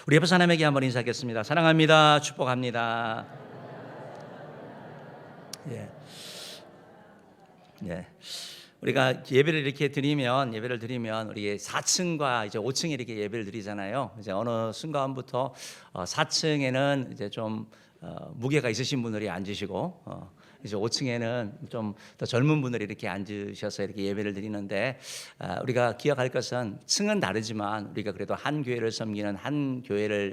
우리 옆에 사람에게 한번 인사하겠습니다. 사랑합니다. 축복합니다. 예. 예. 우리가 예배를 드리면 우리 4층과 이제 5층에 이렇게 예배를 드리잖아요. 이제 어느 순간부터 4층에는 이제 좀 무게가 있으신 분들이 앉으시고 이제 5층에는 좀 더 젊은 분들이 이렇게 앉으셔서 이렇게 예배를 드리는데, 우리가 기억할 것은 층은 다르지만 우리가 그래도 한 교회를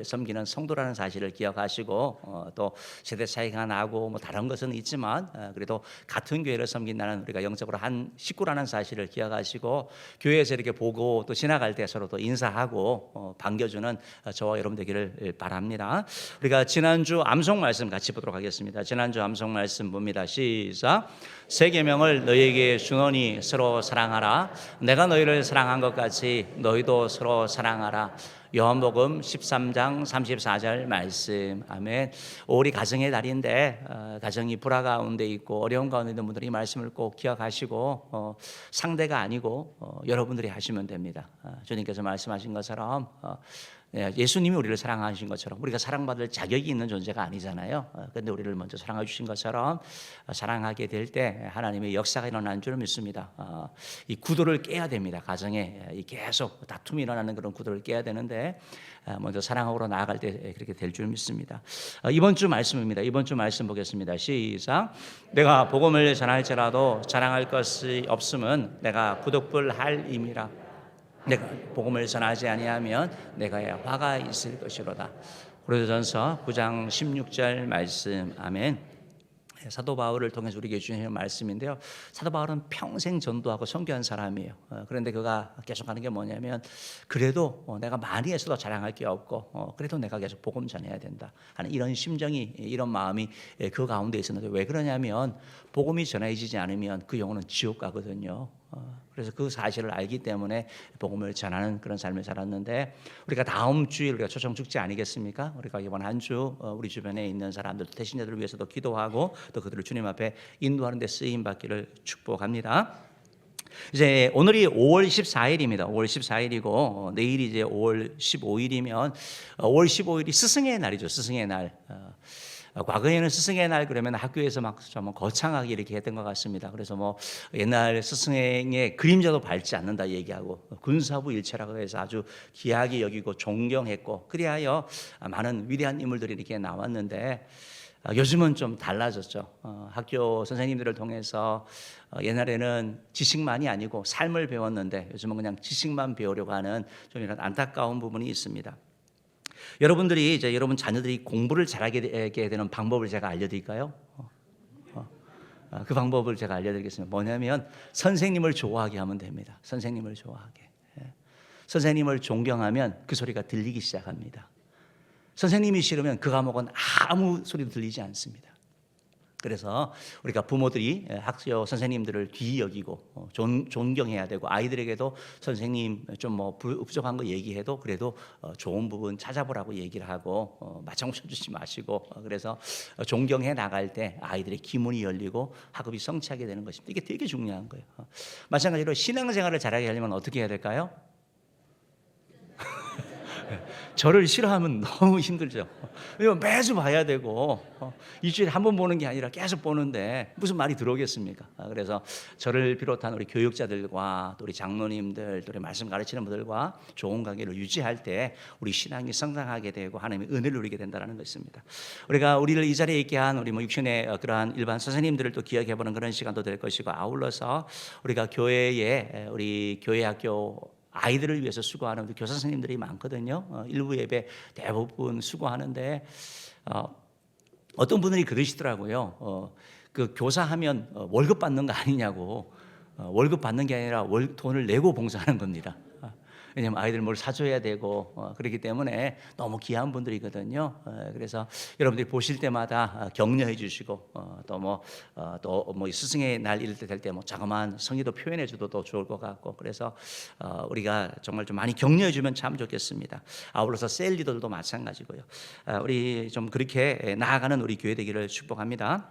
섬기는 성도라는 사실을 기억하시고, 또 세대 차이가 나고 뭐 다른 것은 있지만 그래도 같은 교회를 섬긴다는, 우리가 영적으로 한 식구라는 사실을 기억하시고, 교회에서 이렇게 보고 또 지나갈 때 서로 또 인사하고 반겨주는 저와 여러분 되기를 바랍니다. 우리가 지난주 암송 말씀 같이 보도록 하겠습니다. 지난주 암송 말씀 봅니다. 시작. 새 계명을 너희에게 주노니 서로 사랑하라. 내가 너희를 사랑한 것 같이 너희도 서로 사랑하라. 요한복음 13장 34절 말씀. 아멘. 우리 가정의 달인데 가정이 불화 가운데 있고 어려운 가운데 있는 분들이 이 말씀을 꼭 기억하시고 상대가 아니고 여러분들이 하시면 됩니다. 주님께서 말씀하신 것처럼 예수님이 우리를 사랑하신 것처럼 우리가 사랑받을 자격이 있는 존재가 아니잖아요. 그런데 우리를 먼저 사랑해 주신 것처럼 사랑하게 될 때 하나님의 역사가 일어나는 줄 믿습니다. 이 구도를 깨야 됩니다. 가정에 계속 다툼이 일어나는 그런 구도를 깨야 되는데 먼저 사랑으로 나아갈 때 그렇게 될 줄 믿습니다. 이번 주 말씀입니다. 이번 주 말씀 보겠습니다. 시작. 내가 복음을 전할지라도 자랑할 것이 없음은 내가 부득불할 임이라. 내가 복음을 전하지 아니하면 내가 화가 있을 것이로다. 고린도전서 9장 16절 말씀. 아멘. 사도 바울을 통해서 우리에게 주시는 말씀인데요, 사도 바울은 평생 전도하고 선교한 사람이에요. 그런데 그가 계속 하는 게 뭐냐면, 그래도 내가 많이 했어도 자랑할 게 없고 그래도 내가 계속 복음 전해야 된다 하는 이런 심정이, 이런 마음이 그 가운데 있었는데, 왜 그러냐면 복음이 전해지지 않으면 그 영혼은 지옥 가거든요. 그래서 그 사실을 알기 때문에 복음을 전하는 그런 삶을 살았는데, 우리가 다음 주일 우리가 초청 축제 아니겠습니까? 우리가 이번 한 주 우리 주변에 있는 사람들, 태신자들을 위해서도 기도하고 또 그들을 주님 앞에 인도하는 데 쓰임 받기를 축복합니다. 이제 오늘이 5월 14일입니다. 5월 14일이고 내일이 이제 5월 15일이면 5월 15일이 스승의 날이죠. 스승의 날. 과거에는 스승의 날 그러면 학교에서 막 좀 거창하게 이렇게 했던 것 같습니다. 그래서 뭐 옛날 스승의 그림자도 밟지 않는다 얘기하고 군사부 일체라고 해서 아주 귀하게 여기고 존경했고, 그리하여 많은 위대한 인물들이 이렇게 나왔는데, 요즘은 좀 달라졌죠. 학교 선생님들을 통해서 옛날에는 지식만이 아니고 삶을 배웠는데, 요즘은 그냥 지식만 배우려고 하는 좀 이런 안타까운 부분이 있습니다. 여러분들이 이제 여러분 자녀들이 공부를 잘하게 되는 방법을 제가 알려드릴까요? 그 방법을 제가 알려드리겠습니다. 뭐냐면 선생님을 좋아하게 하면 됩니다. 선생님을 좋아하게. 선생님을 존경하면 그 소리가 들리기 시작합니다. 선생님이 싫으면 그 과목은 아무 소리도 들리지 않습니다. 그래서 우리가 부모들이 학교 선생님들을 귀히 여기고 존경해야 되고, 아이들에게도 선생님 좀 뭐 부족한 거 얘기해도 그래도 좋은 부분 찾아보라고 얘기를 하고 맞장구 쳐주지 마시고, 그래서 존경해 나갈 때 아이들의 기문이 열리고 학업이 성취하게 되는 것입니다. 이게 되게 중요한 거예요. 마찬가지로 신앙생활을 잘하게 하려면 어떻게 해야 될까요? 저를 싫어하면 너무 힘들죠. 왜냐면 매주 봐야 되고 일주일에 한 번 보는 게 아니라 계속 보는데 무슨 말이 들어오겠습니까? 그래서 저를 비롯한 우리 교육자들과 또 우리 장로님들, 또 우리 말씀 가르치는 분들과 좋은 관계를 유지할 때 우리 신앙이 성장하게 되고 하나님의 은혜를 누리게 된다는 것입니다. 우리를 이 자리에 있게 한 우리 육신의 그러한 일반 선생님들을 또 기억해보는 그런 시간도 될 것이고, 아울러서 우리가 교회에 우리 교회 학교 아이들을 위해서 수고하는 우리 교사 선생님들이 많거든요. 일부 예배 대부분 수고하는데, 어떤 분들이 그러시더라고요. 그 교사하면 월급 받는 거 아니냐고. 월급 받는 게 아니라 돈을 내고 봉사하는 겁니다. 왜냐하면 아이들 뭘 사줘야 되고 그렇기 때문에 너무 귀한 분들이거든요. 그래서 여러분들이 보실 때마다 격려해 주시고 또 뭐 스승의 날 이럴 때 될 때 뭐 자그마한 성의도 표현해 줘도 더 좋을 것 같고, 그래서 우리가 정말 좀 많이 격려해 주면 참 좋겠습니다. 아울러서 셀 리더들도 마찬가지고요. 우리 좀 그렇게 나아가는 우리 교회 되기를 축복합니다.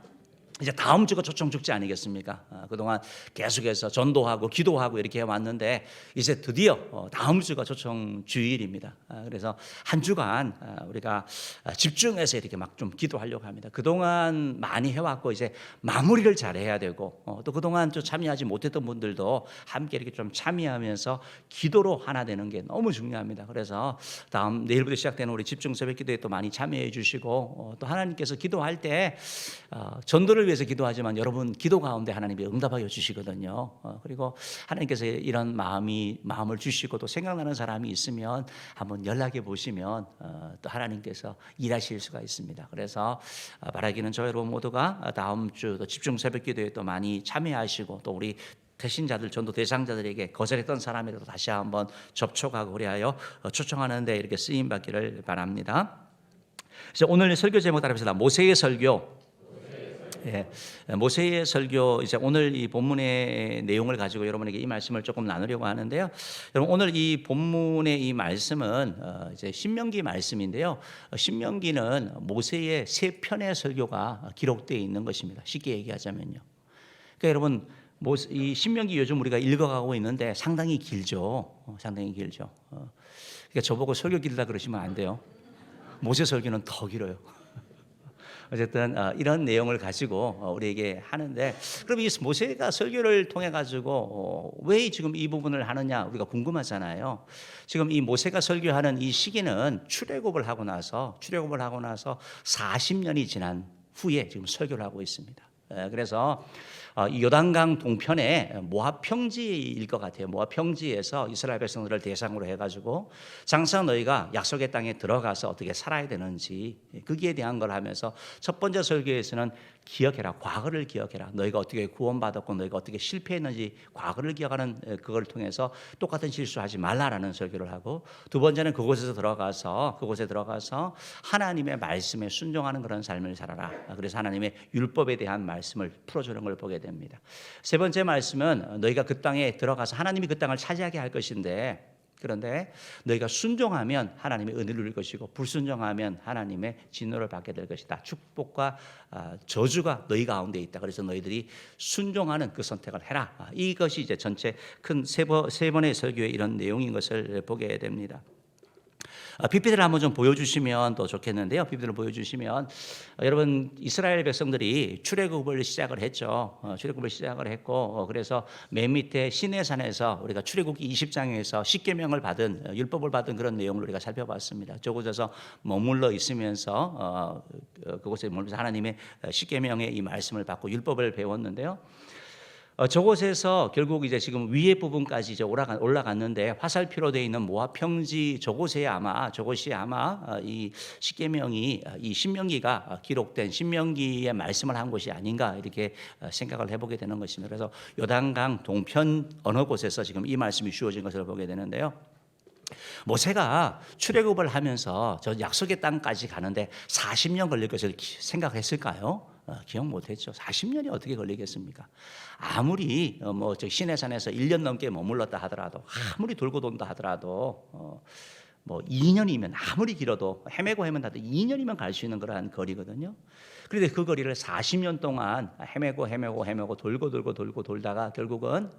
이제 다음 주가 초청 축제 아니겠습니까? 그동안 계속해서 전도하고 기도하고 이렇게 해왔는데 이제 드디어 다음 주가 초청 주일입니다. 그래서 한 주간 우리가 집중해서 이렇게 막 좀 기도하려고 합니다. 그동안 많이 해왔고 이제 마무리를 잘 해야 되고 또 그동안 좀 참여하지 못했던 분들도 함께 이렇게 좀 참여하면서 기도로 하나 되는 게 너무 중요합니다. 그래서 다음 내일부터 시작되는 우리 집중 새벽 기도에 또 많이 참여해 주시고 또 하나님께서 기도할 때 전도를 위해서 기도하지만 여러분 기도 가운데 하나님이 응답하여 주시거든요. 그리고 하나님께서 이런 마음을 주시고 또 생각나는 사람이 있으면 한번 연락해 보시면 또 하나님께서 일하실 수가 있습니다. 그래서 바라기는 저 여러분 모두가 다음 주 또 집중 새벽 기도에 또 많이 참여하시고 또 우리 대신자들 전도 대상자들에게 거절했던 사람이라도 다시 한번 접촉하고 그리하여 초청하는 데 이렇게 쓰임 받기를 바랍니다. 오늘 설교 제목 따라합시다. 모세의 설교. 예, 모세의 설교. 이제 오늘 이 본문의 내용을 가지고 여러분에게 이 말씀을 조금 나누려고 하는데요. 여러분 오늘 이 본문의 이 말씀은 이제 신명기 말씀인데요. 신명기는 모세의 세 편의 설교가 기록되어 있는 것입니다. 쉽게 얘기하자면요. 그러니까 여러분 이 신명기 요즘 우리가 읽어가고 있는데 상당히 길죠. 상당히 길죠. 그러니까 저보고 설교 길다 그러시면 안 돼요. 모세 설교는 더 길어요. 어쨌든 이런 내용을 가지고 우리에게 하는데, 그럼 이 모세가 설교를 통해 가지고 왜 지금 이 부분을 하느냐 우리가 궁금하잖아요. 지금 이 모세가 설교하는 이 시기는 출애굽을 하고 나서 40년이 지난 후에 지금 설교를 하고 있습니다. 그래서 이 요단강 동편의 모압 평지일 것 같아요. 모압 평지에서 이스라엘 백성들을 대상으로 해가지고 장차 너희가 약속의 땅에 들어가서 어떻게 살아야 되는지 거기에 대한 걸 하면서 첫 번째 설교에서는 기억해라, 과거를 기억해라. 너희가 어떻게 구원받았고 너희가 어떻게 실패했는지 과거를 기억하는 그걸 통해서 똑같은 실수하지 말라라는 설교를 하고, 두 번째는 그곳에 들어가서 하나님의 말씀에 순종하는 그런 삶을 살아라. 그래서 하나님의 율법에 대한 말씀을 풀어주는 걸 보게 됩니다. 세 번째 말씀은 너희가 그 땅에 들어가서 하나님이 그 땅을 차지하게 할 것인데, 그런데 너희가 순종하면 하나님의 은혜를 누릴 것이고 불순종하면 하나님의 진노를 받게 될 것이다. 축복과 저주가 너희 가운데 있다. 그래서 너희들이 순종하는 그 선택을 해라. 이것이 이제 전체 큰 세 번의 설교의 이런 내용인 것을 보게 됩니다. PPT를 한번 좀 보여주시면 더 좋겠는데요. PPT를 보여주시면 여러분 이스라엘 백성들이 출애굽을 시작을 했죠. 출애굽을 시작을 했고 그래서 맨 밑에 시내산에서 우리가 출애굽기 20장에서 십계명을 받은 율법을 받은 그런 내용을 우리가 살펴봤습니다. 저곳에서 머물러 있으면서 그곳에 머물면서 하나님의 십계명의 이 말씀을 받고 율법을 배웠는데요. 저곳에서 결국 이제 지금 위에 부분까지 이제 올라갔는데 화살표로 되어 있는 모압 평지 저곳이 아마 이 십계명이 이 신명기가 기록된 신명기의 말씀을 한 곳이 아닌가 이렇게 생각을 해보게 되는 것입니다. 그래서 요단강 동편 어느 곳에서 지금 이 말씀이 주어진 것을 보게 되는데요. 모세가 출애굽을 하면서 저 약속의 땅까지 가는데 40년 걸릴 것을 생각했을까요? 기억 못했죠. 40년이 어떻게 걸리겠습니까? 아무리 저 시내산에서 1년 넘게 머물렀다 하더라도, 아무리 돌고 돈다 하더라도 2년이면 아무리 길어도 헤매고 헤맨다도 2년이면 갈 수 있는 그러한 거리거든요. 그런데 그 거리를 40년 동안 헤매고 돌고 돌다가 결국은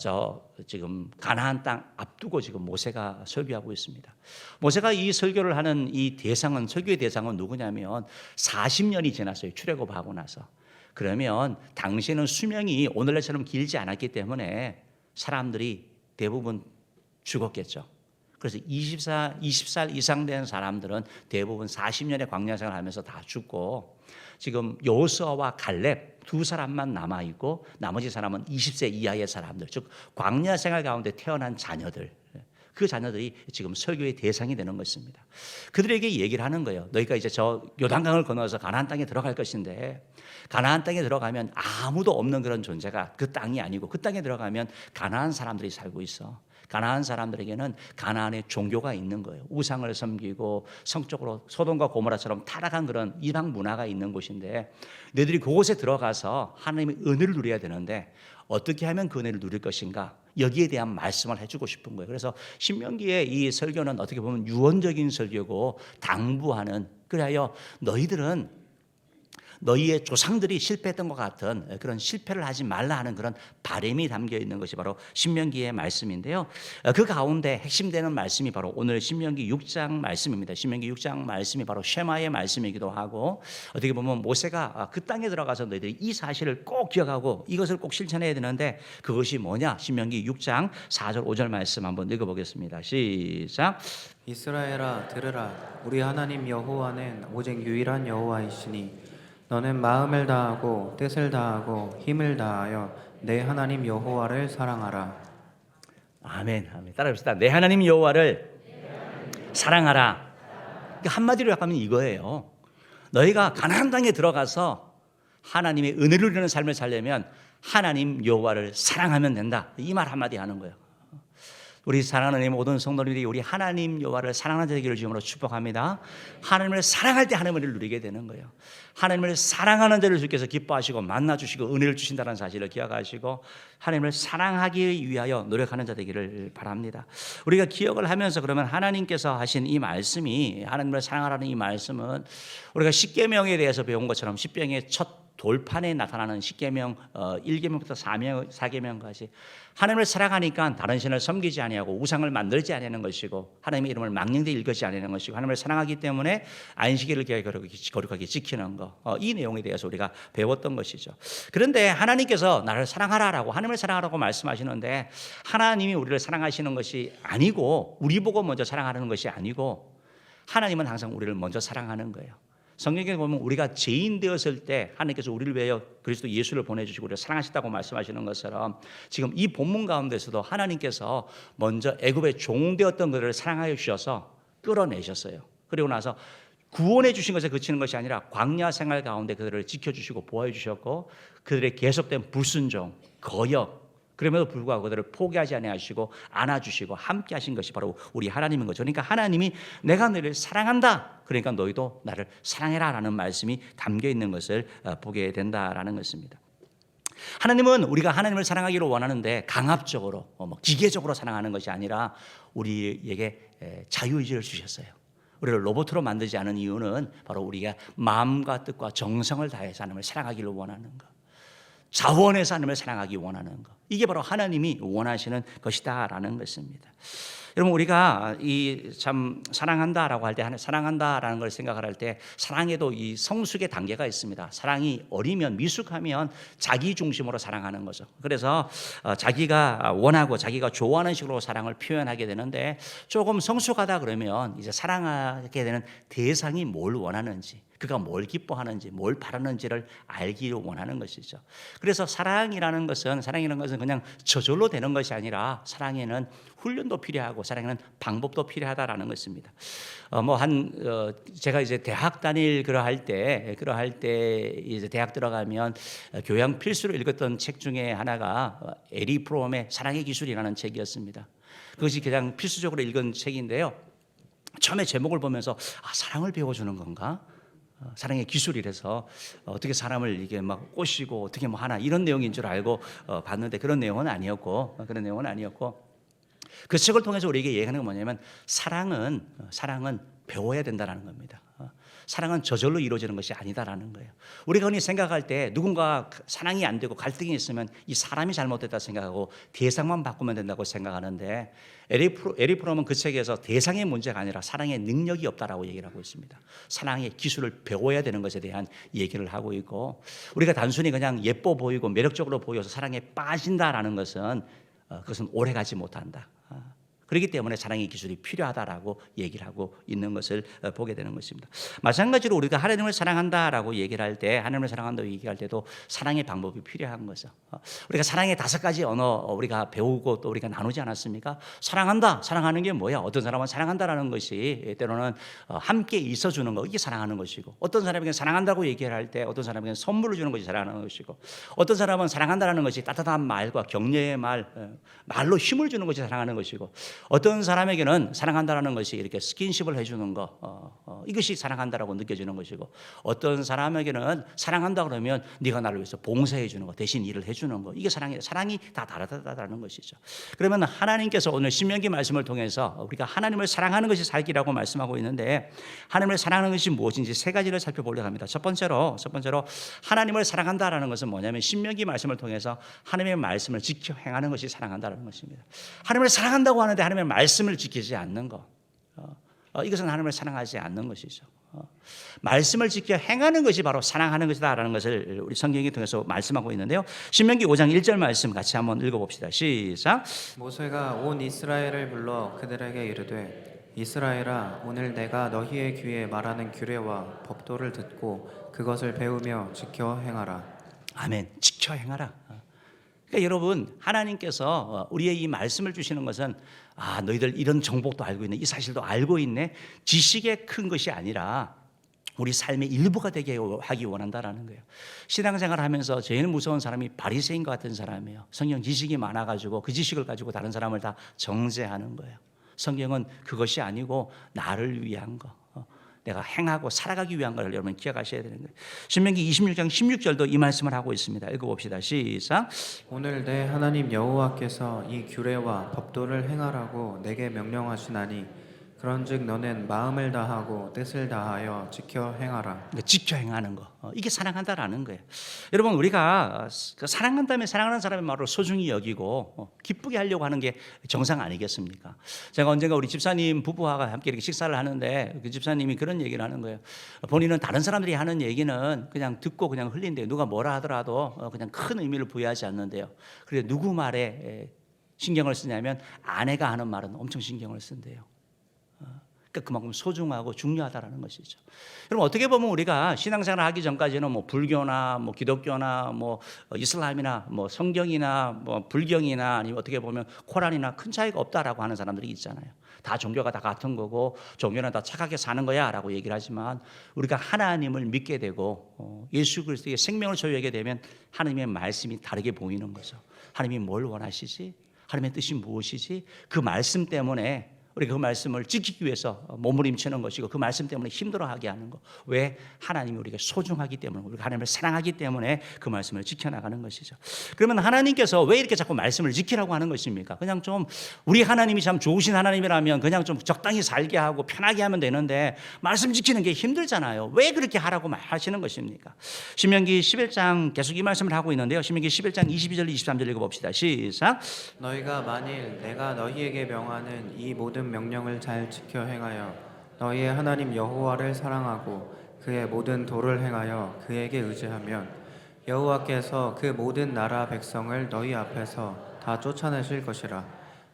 저 지금 가나안 땅 앞두고 지금 모세가 설교하고 있습니다. 모세가 이 설교를 하는 이 설교의 대상은 누구냐면 40년이 지났어요. 출애굽하고 나서. 그러면 당시에는 수명이 오늘날처럼 길지 않았기 때문에 사람들이 대부분 죽었겠죠. 그래서 20살 이상 된 사람들은 대부분 40년의 광야 생활을 하면서 다 죽고, 지금 여호수아와 갈렙 두 사람만 남아 있고 나머지 사람은 20세 이하의 사람들, 즉 광야 생활 가운데 태어난 자녀들, 그 자녀들이 지금 설교의 대상이 되는 것입니다. 그들에게 얘기를 하는 거예요. 너희가 이제 저 요단강을 건너서 가나안 땅에 들어갈 것인데, 가나안 땅에 들어가면 아무도 없는 그런 존재가 그 땅이 아니고, 그 땅에 들어가면 가나안 사람들이 살고 있어. 가나안 사람들에게는 가나안의 종교가 있는 거예요. 우상을 섬기고 성적으로 소돔과 고모라처럼 타락한 그런 이방 문화가 있는 곳인데, 너희들이 그곳에 들어가서 하나님의 은혜를 누려야 되는데 어떻게 하면 그 은혜를 누릴 것인가, 여기에 대한 말씀을 해주고 싶은 거예요. 그래서 신명기의 이 설교는 어떻게 보면 유언적인 설교고 당부하는, 그래야 너희들은 너희의 조상들이 실패했던 것 같은 그런 실패를 하지 말라 하는 그런 바람이 담겨 있는 것이 바로 신명기의 말씀인데요. 그 가운데 핵심되는 말씀이 바로 오늘 신명기 6장 말씀입니다. 신명기 6장 말씀이 바로 쉐마의 말씀이기도 하고, 어떻게 보면 모세가 그 땅에 들어가서 너희들이 이 사실을 꼭 기억하고 이것을 꼭 실천해야 되는데, 그것이 뭐냐? 신명기 6장 4절 5절 말씀 한번 읽어보겠습니다. 시작. 이스라엘아 들으라. 우리 하나님 여호와는 오직 유일한 여호와이시니 너는 마음을 다하고 뜻을 다하고 힘을 다하여 내 하나님 여호와를 사랑하라. 아멘. 아멘. 따라합시다. 내 하나님 여호와를 사랑하라. 한마디로 약하면 이거예요. 너희가 가나안 땅에 들어가서 하나님의 은혜를 누리는 삶을 살려면 하나님 여호와를 사랑하면 된다. 이 말 한마디 하는 거예요. 우리 사랑하는 모든 성도들이 우리 하나님 여호와를 사랑하는 자 되기를 주님으로 축복합니다. 하나님을 사랑할 때 하나님을 누리게 되는 거예요. 하나님을 사랑하는 자를 주께서 기뻐하시고 만나주시고 은혜를 주신다는 사실을 기억하시고 하나님을 사랑하기 위하여 노력하는 자 되기를 바랍니다. 우리가 기억을 하면서 그러면 하나님께서 하신 이 말씀이, 하나님을 사랑하라는 이 말씀은 우리가 십계명에 대해서 배운 것처럼 십계명의 첫 돌판에 나타나는 십계명 1계명부터 4계명까지 하나님을 사랑하니까 다른 신을 섬기지 아니하고 우상을 만들지 아니하는 것이고 하나님의 이름을 망령되이 읽지 아니하는 것이고 하나님을 사랑하기 때문에 안식일을 거룩하게 지키는 것, 이 내용에 대해서 우리가 배웠던 것이죠. 그런데 하나님께서 나를 사랑하라라고, 하나님을 사랑하라고 말씀하시는데 하나님이 우리를 사랑하시는 것이 아니고, 우리 보고 먼저 사랑하는 것이 아니고, 하나님은 항상 우리를 먼저 사랑하는 거예요. 성경에 보면 우리가 죄인 되었을 때 하나님께서 우리를 위하여 그리스도 예수를 보내주시고 우리를 사랑하셨다고 말씀하시는 것처럼, 지금 이 본문 가운데서도 하나님께서 먼저 애굽의 종 되었던 그들을 사랑하여 주셔서 끌어내셨어요. 그리고 나서 구원해 주신 것에 그치는 것이 아니라 광야 생활 가운데 그들을 지켜주시고 보호해 주셨고, 그들의 계속된 불순종, 거역, 그럼에도 불구하고 그들을 포기하지 아니하시고 안아주시고 함께 하신 것이 바로 우리 하나님인 거죠. 그러니까 하나님이 내가 너희를 사랑한다, 그러니까 너희도 나를 사랑해라 라는 말씀이 담겨 있는 것을 보게 된다라는 것입니다. 하나님은 우리가 하나님을 사랑하기를 원하는데 강압적으로 기계적으로 사랑하는 것이 아니라 우리에게 자유의지를 주셨어요. 우리를 로봇으로 만들지 않은 이유는 바로 우리가 마음과 뜻과 정성을 다해서 하나님을 사랑하기를 원하는 것, 자원해서 하나님을 사랑하기 원하는 것, 이게 바로 하나님이 원하시는 것이다라는 것입니다. 여러분, 우리가 이 참 사랑한다라고 할 때, 사랑한다라는 걸 생각을 할 때 사랑에도 이 성숙의 단계가 있습니다. 사랑이 어리면, 미숙하면 자기 중심으로 사랑하는 거죠. 그래서 자기가 원하고 자기가 좋아하는 식으로 사랑을 표현하게 되는데, 조금 성숙하다 그러면 이제 사랑하게 되는 대상이 뭘 원하는지, 그가 뭘 기뻐하는지, 뭘 바라는지를 알기를 원하는 것이죠. 그래서 사랑이라는 것은 그냥 저절로 되는 것이 아니라 사랑에는 훈련도 필요하고 사랑에는 방법도 필요하다라는 것입니다. 제가 이제 대학 그러할 때 이제 대학 들어가면 교양 필수로 읽었던 책 중에 하나가 에리 프롬의 사랑의 기술이라는 책이었습니다. 그것이 가장 필수적으로 읽은 책인데요. 처음에 제목을 보면서 사랑을 배워주는 건가? 사랑의 기술이라서 어떻게 사람을 이게 막 꼬시고 어떻게 하나, 이런 내용인 줄 알고 봤는데 그런 내용은 아니었고 그 책을 통해서 우리에게 얘기하는 건 뭐냐면 사랑은 배워야 된다는 겁니다. 사랑은 저절로 이루어지는 것이 아니다라는 거예요. 우리가 흔히 생각할 때 누군가 사랑이 안 되고 갈등이 있으면 이 사람이 잘못됐다 생각하고 대상만 바꾸면 된다고 생각하는데, 에리 프롬은 그 책에서 대상의 문제가 아니라 사랑의 능력이 없다라고 얘기를 하고 있습니다. 사랑의 기술을 배워야 되는 것에 대한 얘기를 하고 있고, 우리가 단순히 그냥 예뻐 보이고 매력적으로 보여서 사랑에 빠진다라는 것은 그것은 오래가지 못한다. 그렇기 때문에 사랑의 기술이 필요하다라고 얘기를 하고 있는 것을 보게 되는 것입니다. 마찬가지로 우리가 하나님을 사랑한다라고 얘기를 할 때, 하나님을 사랑한다고 얘기할 때도 사랑의 방법이 필요한 거죠. 우리가 사랑의 5가지 언어 우리가 배우고 또 우리가 나누지 않았습니까? 사랑하는 게 뭐야? 어떤 사람은 사랑한다라는 것이 때로는 함께 있어주는 거, 이게 사랑하는 것이고, 어떤 사람에게 사랑한다고 얘기를 할 때 어떤 사람에게는 선물을 주는 것이 사랑하는 것이고, 어떤 사람은 사랑한다라는 것이 따뜻한 말과 격려의 말로 힘을 주는 것이 사랑하는 것이고, 어떤 사람에게는 사랑한다라는 것이 이렇게 스킨십을 해주는 거, 이것이 사랑한다라고 느껴지는 것이고, 어떤 사람에게는 사랑한다 그러면 네가 나를 위해서 봉사해 주는 거, 대신 일을 해주는 거, 이게 사랑이에요. 사랑이 다 다르다는 것이죠. 그러면 하나님께서 오늘 신명기 말씀을 통해서 우리가 하나님을 사랑하는 것이 살기라고 말씀하고 있는데, 하나님을 사랑하는 것이 무엇인지 세 가지를 살펴보려고 합니다. 첫 번째로 하나님을 사랑한다라는 것은 뭐냐면, 신명기 말씀을 통해서 하나님의 말씀을 지켜 행하는 것이 사랑한다라는 것입니다. 하나님을 사랑한다고 하는데 하나님의 말씀을 지키지 않는 것, 이것은 하나님을 사랑하지 않는 것이죠. 말씀을 지켜 행하는 것이 바로 사랑하는 것이다라는 것을 우리 성경이 통해서 말씀하고 있는데요. 신명기 5장 1절 말씀 같이 한번 읽어봅시다. 시작. 모세가 온 이스라엘을 불러 그들에게 이르되 이스라엘아, 오늘 내가 너희의 귀에 말하는 규례와 법도를 듣고 그것을 배우며 지켜 행하라. 아멘. 지켜 행하라. 그러니까 여러분, 하나님께서 우리의 이 말씀을 주시는 것은 너희들 이런 정복도 알고 있네, 이 사실도 알고 있네, 지식의 큰 것이 아니라 우리 삶의 일부가 되게 하기 원한다라는 거예요. 신앙생활 하면서 제일 무서운 사람이 바리새인 같은 사람이에요. 성경 지식이 많아가지고 그 지식을 가지고 다른 사람을 다 정죄하는 거예요. 성경은 그것이 아니고 나를 위한 거, 내가 행하고 살아가기 위한 걸 여러분 기억하셔야 되는 거예요. 신명기 26장 16절도 이 말씀을 하고 있습니다. 읽어봅시다. 시작. 오늘 내 하나님 여호와께서 이 규례와 법도를 행하라고 내게 명령하시나니 그런즉 너는 마음을 다하고 뜻을 다하여 지켜 행하라. 지켜 행하는 거, 이게 사랑한다라는 거예요. 여러분, 우리가 사랑한다면 사랑하는 사람의 말을 소중히 여기고 기쁘게 하려고 하는 게 정상 아니겠습니까? 제가 언젠가 우리 집사님 부부와 함께 이렇게 식사를 하는데 그 집사님이 그런 얘기를 하는 거예요. 본인은 다른 사람들이 하는 얘기는 그냥 듣고 그냥 흘린대요. 누가 뭐라 하더라도 그냥 큰 의미를 부여하지 않는데요. 그런데 누구 말에 신경을 쓰냐면 아내가 하는 말은 엄청 신경을 쓴대요. 그러니까 그만큼 소중하고 중요하다라는 것이죠. 여러분, 어떻게 보면 우리가 신앙생활 하기 전까지는 뭐 불교나 뭐 기독교나 뭐 이슬람이나 뭐 성경이나 뭐 불경이나 아니면 어떻게 보면 코란이나 큰 차이가 없다라고 하는 사람들이 있잖아요. 다 종교가 다 같은 거고 종교는 다 착하게 사는 거야라고 얘기를 하지만, 우리가 하나님을 믿게 되고 예수 그리스도의 생명을 소유하게 되면 하나님의 말씀이 다르게 보이는 거죠. 하나님이 뭘 원하시지? 하나님의 뜻이 무엇이지? 그 말씀 때문에 우리가 그 말씀을 지키기 위해서 몸부림치는 것이고, 그 말씀 때문에 힘들어하게 하는 거. 왜? 하나님이 우리가 소중하기 때문에, 우리가 하나님을 사랑하기 때문에 그 말씀을 지켜나가는 것이죠. 그러면 하나님께서 왜 이렇게 자꾸 말씀을 지키라고 하는 것입니까? 그냥 좀 우리 하나님이 참 좋으신 하나님이라면 그냥 좀 적당히 살게 하고 편하게 하면 되는데 말씀 지키는 게 힘들잖아요. 왜 그렇게 하라고 하시는 것입니까? 신명기 11장 계속 이 말씀을 하고 있는데요. 신명기 11장 22절 23절 읽어봅시다. 시작. 너희가 만일 내가 너희에게 명하는 이 모든 명령을 잘 지켜 행하여 너희의 하나님 여호와를 사랑하고 그의 모든 도를 행하여 그에게 의지하면 여호와께서 그 모든 나라 백성을 너희 앞에서 다 쫓아내실 것이라.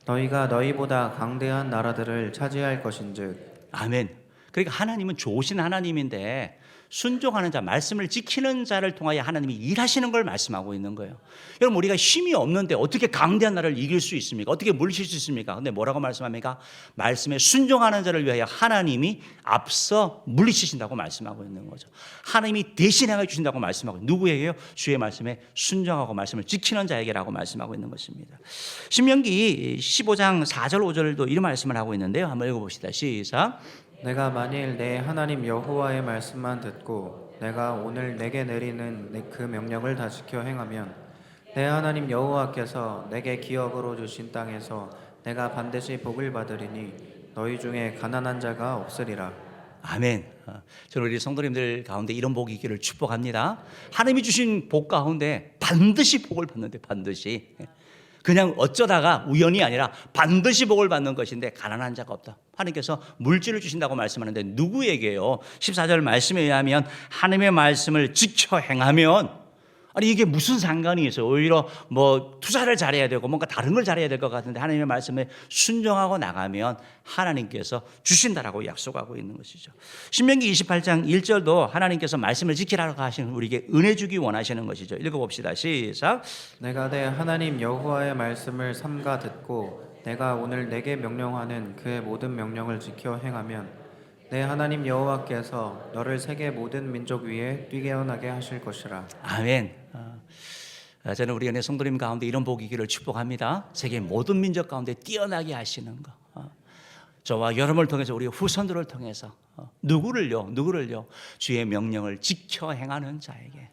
너희가 너희보다 강대한 나라들을 차지할 것인즉. 아멘. 그러니까 하나님은 좋으신 하나님인데 순종하는 자, 말씀을 지키는 자를 통하여 하나님이 일하시는 걸 말씀하고 있는 거예요. 여러분, 우리가 힘이 없는데 어떻게 강대한 나라를 이길 수 있습니까? 어떻게 물리칠 수 있습니까? 근데 뭐라고 말씀합니까? 말씀에 순종하는 자를 위하여 하나님이 앞서 물리치신다고 말씀하고 있는 거죠. 하나님이 대신해 주신다고 말씀하고, 누구에게요? 주의 말씀에 순종하고 말씀을 지키는 자에게라고 말씀하고 있는 것입니다. 신명기 15장 4절 5절도 이런 말씀을 하고 있는데요. 한번 읽어봅시다. 시작. 내가 만일 내 하나님 여호와의 말씀만 듣고 내가 오늘 내게 내리는 그 명령을 다 지켜 행하면 내 하나님 여호와께서 내게 기업으로 주신 땅에서 내가 반드시 복을 받으리니 너희 중에 가난한 자가 없으리라. 아멘. 저는 우리 성도님들 가운데 이런 복이 있기를 축복합니다. 하나님이 주신 복 가운데 반드시 복을 받는데, 반드시. 그냥 어쩌다가 우연이 아니라 반드시 복을 받는 것인데 가난한 자가 없다. 하나님께서 물질을 주신다고 말씀하는데 누구에게요? 14절 말씀에 의하면 하나님의 말씀을 지켜 행하면, 아니 이게 무슨 상관이 있어요? 오히려 뭐 투자를 잘해야 되고 뭔가 다른 걸 잘해야 될 것 같은데 하나님의 말씀에 순종하고 나가면 하나님께서 주신다라고 약속하고 있는 것이죠. 신명기 28장 1절도 하나님께서 말씀을 지키라고 하시는 우리에게 은혜 주기 원하시는 것이죠. 읽어봅시다. 시작. 내가 내 하나님 여호와의 말씀을 삼가 듣고 내가 오늘 내게 명령하는 그의 모든 명령을 지켜 행하면 내 하나님 여호와께서 너를 세계 모든 민족 위에 뛰게어나게 하실 것이라. 아멘. 저는 우리 은혜 성도님 가운데 이런 복이 있기를 축복합니다. 세계 모든 민족 가운데 뛰어나게 하시는 것. 저와 여러분을 통해서 우리 후손들을 통해서 누구를요? 주의 명령을 지켜 행하는 자에게,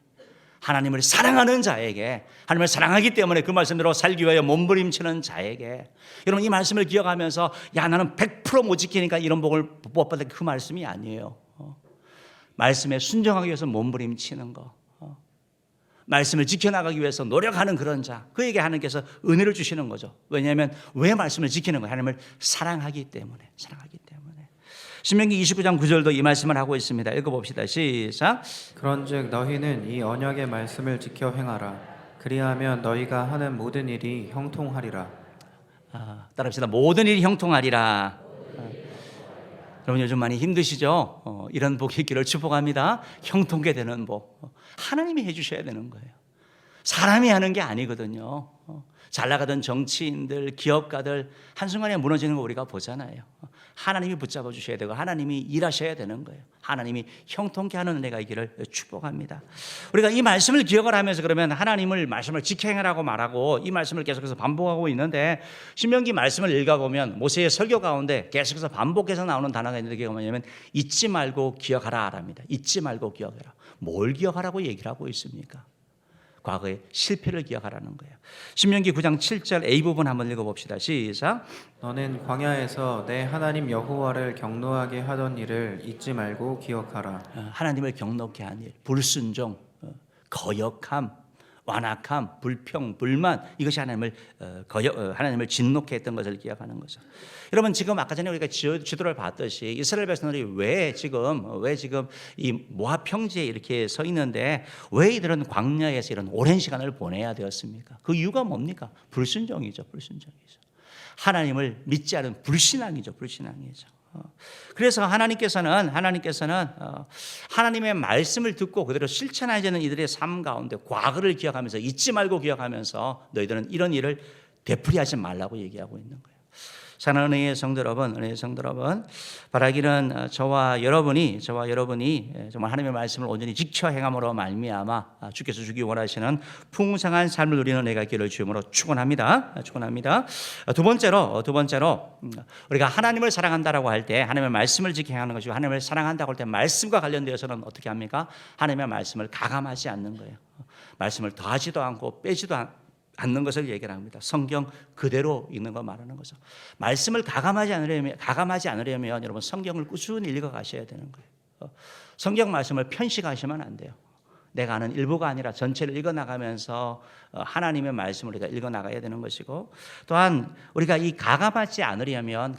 하나님을 사랑하는 자에게, 하나님을 사랑하기 때문에 그 말씀대로 살기 위하여 몸부림치는 자에게, 여러분 이 말씀을 기억하면서 야 나는 100% 못 지키니까 이런 복을 못 받을, 그 말씀이 아니에요. 말씀에 순종하기 위해서 몸부림치는 거, 말씀을 지켜나가기 위해서 노력하는 그런 자, 그에게 하나님께서 은혜를 주시는 거죠. 왜냐하면 왜 말씀을 지키는 거예요? 하나님을 사랑하기 때문에. 신명기 29장 9절도 이 말씀을 하고 있습니다. 읽어봅시다. 시작. 그런즉 너희는 이 언약의 말씀을 지켜 행하라. 그리하면 너희가 하는 모든 일이 형통하리라. 따라합시다. 모든 일이 형통하리라. 여러분 요즘 많이 힘드시죠? 이런 복이 있기를 축복합니다. 형통케 되는 복, 하나님이 해주셔야 되는 거예요. 사람이 하는 게 아니거든요. 잘 나가던 정치인들, 기업가들 한순간에 무너지는 거 우리가 보잖아요. 하나님이 붙잡아 주셔야 되고 하나님이 일하셔야 되는 거예요. 하나님이 형통케 하는 은혜가 있기를 축복합니다. 우리가 이 말씀을 기억을 하면서 그러면 하나님을 말씀을 지켜 행하라고 말하고 이 말씀을 계속해서 반복하고 있는데, 신명기 말씀을 읽어보면 모세의 설교 가운데 계속해서 반복해서 나오는 단어가 있는데 그게 뭐냐면 잊지 말고 기억하라 합니다. 잊지 말고 기억해라. 뭘 기억하라고 얘기를 하고 있습니까? 과거의 실패를 기억하라는 거예요. 신명기 9장 7절 A 부분 한번 읽어봅시다. 시작. 너는 광야에서 내 하나님 여호와를 경노하게 하던 일을 잊지 말고 기억하라. 하나님을 경노케 한 일, 불순종, 거역함, 완악함, 불평, 불만, 이것이 하나님을 진노케 했던 것을 기억하는 거죠. 여러분 지금 아까 전에 우리가 지도를 봤듯이 이스라엘 백성들이 왜 지금 이 모압 평지에 이렇게 서 있는데 왜 이들은 광야에서 이런 오랜 시간을 보내야 되었습니까? 그 이유가 뭡니까? 불순종이죠. 하나님을 믿지 않은 불신앙이죠. 그래서 하나님께서는 하나님의 말씀을 듣고 그대로 실천하지 않는 이들의 삶 가운데 과거를 기억하면서 잊지 말고 기억하면서 너희들은 이런 일을 되풀이하지 말라고 얘기하고 있는 거예요. 사랑하는 은혜의 성도 여러분, 바라기는 저와 여러분이 정말 하나님의 말씀을 온전히 지켜 행함으로 말미암아 주께서 주기 원하시는 풍성한 삶을 누리는 은혜가 있기를 주님으로 축원합니다. 두 번째로 우리가 하나님을 사랑한다라고 할 때 하나님의 말씀을 지켜 행하는 것이고, 하나님을 사랑한다고 할 때 말씀과 관련되어서는 어떻게 합니까? 하나님의 말씀을 가감하지 않는 거예요. 말씀을 더하지도 않고 빼지도 않는 것을 얘기를 합니다. 성경 그대로 읽는 거 말하는 거죠. 말씀을 가감하지 않으려면 여러분 성경을 꾸준히 읽어 가셔야 되는 거예요. 성경 말씀을 편식하시면 안 돼요. 내가 아는 일부가 아니라 전체를 읽어 나가면서 하나님의 말씀을 우리가 읽어 나가야 되는 것이고, 또한 우리가 이 가감하지 않으려면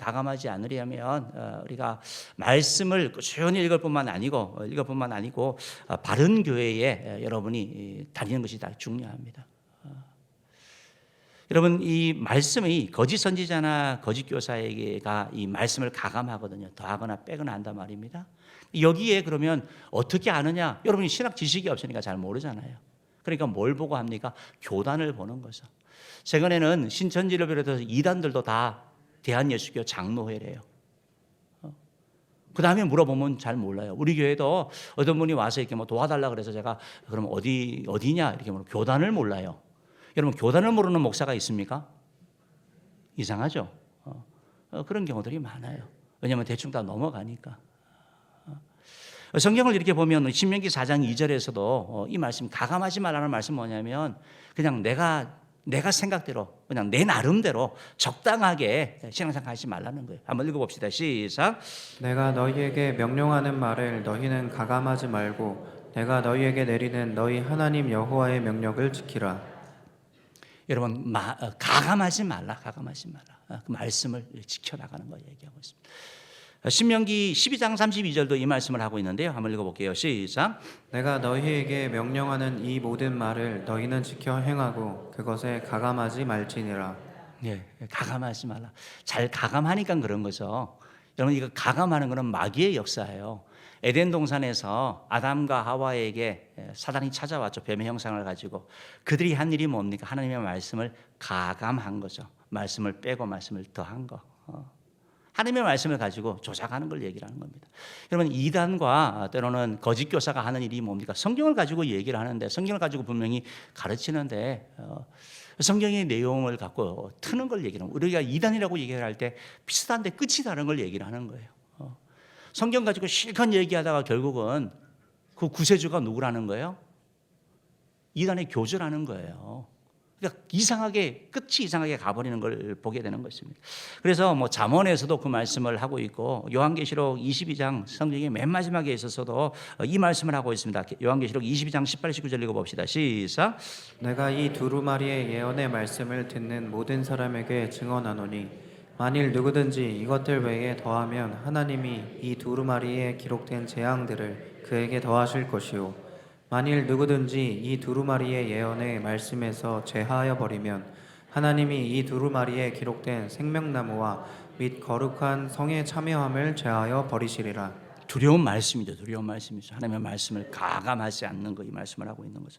우리가 말씀을 꾸준히 읽을 뿐만 아니고 바른 교회에 여러분이 다니는 것이 다 중요합니다. 여러분 이 말씀이 거짓 선지자나 거짓 교사에게가 이 말씀을 가감하거든요. 더하거나 빼거나 한단 말입니다. 여기에 그러면 어떻게 아느냐? 여러분이 신학 지식이 없으니까 잘 모르잖아요. 그러니까 뭘 보고 합니까? 교단을 보는 거죠. 최근에는 신천지를 비롯해서 이단들도 다 대한예수교 장로회래요. 그 다음에 물어보면 잘 몰라요. 우리 교회도 어떤 분이 와서 이렇게 뭐 도와달라 그래서 제가 그럼 어디냐 이렇게 물어 교단을 몰라요. 여러분 교단을 모르는 목사가 있습니까? 이상하죠. 그런 경우들이 많아요. 왜냐하면 대충 다 넘어가니까. 성경을 이렇게 보면 신명기 4장 2절에서도 이 말씀 가감하지 말라는 말씀 뭐냐면 그냥 내가 생각대로 그냥 내 나름대로 적당하게 신앙생활하지 말라는 거예요. 한번 읽어봅시다. 시작. 내가 너희에게 명령하는 말을 너희는 가감하지 말고 내가 너희에게 내리는 너희 하나님 여호와의 명령을 지키라. 여러분 가감하지 말라. 그 말씀을 지켜나가는 거 얘기하고 있습니다. 신명기 12장 32절도 이 말씀을 하고 있는데요. 한번 읽어볼게요. 시작. 내가 너희에게 명령하는 이 모든 말을 너희는 지켜 행하고 그것에 가감하지 말지니라. 예, 가감하지 말라. 잘 가감하니까 그런 거죠. 여러분 이거 가감하는 것은 마귀의 역사예요. 에덴 동산에서 아담과 하와에게 사단이 찾아왔죠. 뱀의 형상을 가지고. 그들이 한 일이 뭡니까? 하나님의 말씀을 가감한 거죠. 말씀을 빼고 말씀을 더한 거. 하나님의 말씀을 가지고 조작하는 걸 얘기를 하는 겁니다. 여러분, 이단과 때로는 거짓 교사가 하는 일이 뭡니까? 성경을 가지고 얘기를 하는데, 성경을 가지고 분명히 가르치는데 성경의 내용을 갖고 트는 걸 얘기하는 거예요. 우리가 이단이라고 얘기를 할 때 비슷한데 끝이 다른 걸 얘기를 하는 거예요. 성경 가지고 실컷 얘기하다가 결국은 그 구세주가 누구라는 거예요? 이단의 교주라는 거예요. 그러니까 끝이 이상하게 가버리는 걸 보게 되는 것입니다. 그래서 뭐 잠언에서도 그 말씀을 하고 있고, 요한계시록 22장 성경의 맨 마지막에 있어서도 이 말씀을 하고 있습니다. 요한계시록 22장 18, 19절 읽어봅시다. 시작. 내가 이 두루마리의 예언의 말씀을 듣는 모든 사람에게 증언하노니 만일 누구든지 이것들 외에 더하면 하나님이 이 두루마리에 기록된 재앙들을 그에게 더하실 것이요 만일 누구든지 이 두루마리의 예언의 말씀에서 제하여 버리면 하나님이 이 두루마리에 기록된 생명나무와 및 거룩한 성의 참여함을 제하여 버리시리라. 두려운 말씀이죠. 두려운 말씀이죠. 하나님의 말씀을 가감하지 않는 거, 이 말씀을 하고 있는 거죠.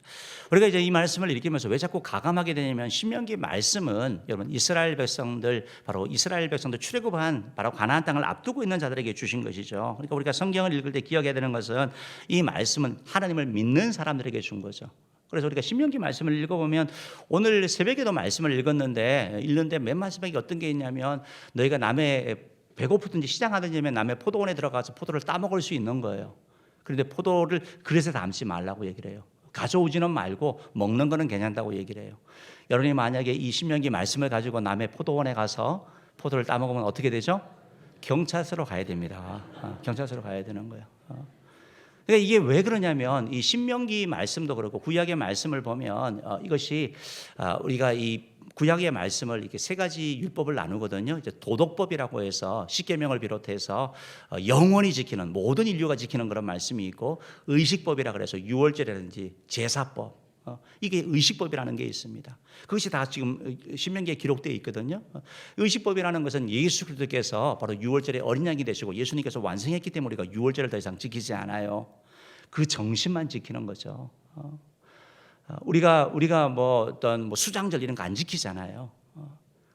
우리가 이제 이 말씀을 읽으면서 왜 자꾸 가감하게 되냐면, 신명기 말씀은 여러분 이스라엘 백성들, 바로 이스라엘 백성들 출애굽한 바로 가나안 땅을 앞두고 있는 자들에게 주신 것이죠. 그러니까 우리가 성경을 읽을 때 기억해야 되는 것은 이 말씀은 하나님을 믿는 사람들에게 준 거죠. 그래서 우리가 신명기 말씀을 읽어보면, 오늘 새벽에도 말씀을 읽는데 맨 마지막에 어떤 게 있냐면, 너희가 남의 배고프든지 시장하든지 하면 남의 포도원에 들어가서 포도를 따먹을 수 있는 거예요. 그런데 포도를 그릇에 담지 말라고 얘기를 해요. 가져오지는 말고 먹는 거는 괜찮다고 얘기를 해요. 여러분이 만약에 이 신명기 말씀을 가지고 남의 포도원에 가서 포도를 따먹으면 어떻게 되죠? 경찰서로 가야 됩니다. 경찰서로 가야 되는 거예요. 그러니까 이게 왜 그러냐면, 이 신명기 말씀도 그렇고 구약의 말씀을 보면 이것이 우리가 이 구약의 말씀을 이렇게 세 가지 율법을 나누거든요. 이제 도덕법이라고 해서 십계명을 비롯해서 영원히 지키는, 모든 인류가 지키는 그런 말씀이 있고, 의식법이라 그래서 유월절이라든지 제사법, 이게 의식법이라는 게 있습니다. 그것이 다 지금 신명기에 기록되어 있거든요. 의식법이라는 것은 예수 그리스도께서 바로 유월절에 어린 양이 되시고 예수님께서 완성했기 때문에 우리가 유월절을 더 이상 지키지 않아요. 그 정신만 지키는 거죠. 우리가 뭐 어떤 수장절 이런 거 안 지키잖아요.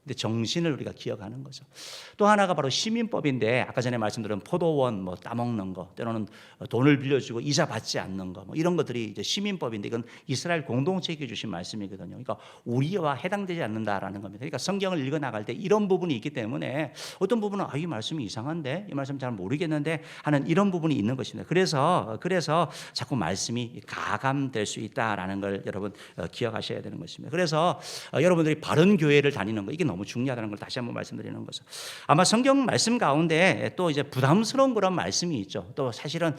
근데 정신을 우리가 기억하는 거죠. 또 하나가 바로 시민법인데, 아까 전에 말씀드린 포도원 뭐 따먹는 거, 때로는 돈을 빌려주고 이자 받지 않는 거, 뭐 이런 것들이 이제 시민법인데, 이건 이스라엘 공동체에게 주신 말씀이거든요. 그러니까 우리와 해당되지 않는다라는 겁니다. 그러니까 성경을 읽어 나갈 때 이런 부분이 있기 때문에 어떤 부분은 이 말씀이 이상한데, 이 말씀 잘 모르겠는데 하는 이런 부분이 있는 것입니다. 그래서 자꾸 말씀이 가감될 수 있다라는 걸 여러분 기억하셔야 되는 것입니다. 그래서 여러분들이 바른 교회를 다니는 거, 이게 너무 중요하다는 걸 다시 한번 말씀드리는 거죠. 아마 성경 말씀 가운데 또 이제 부담스러운 그런 말씀이 있죠. 또 사실은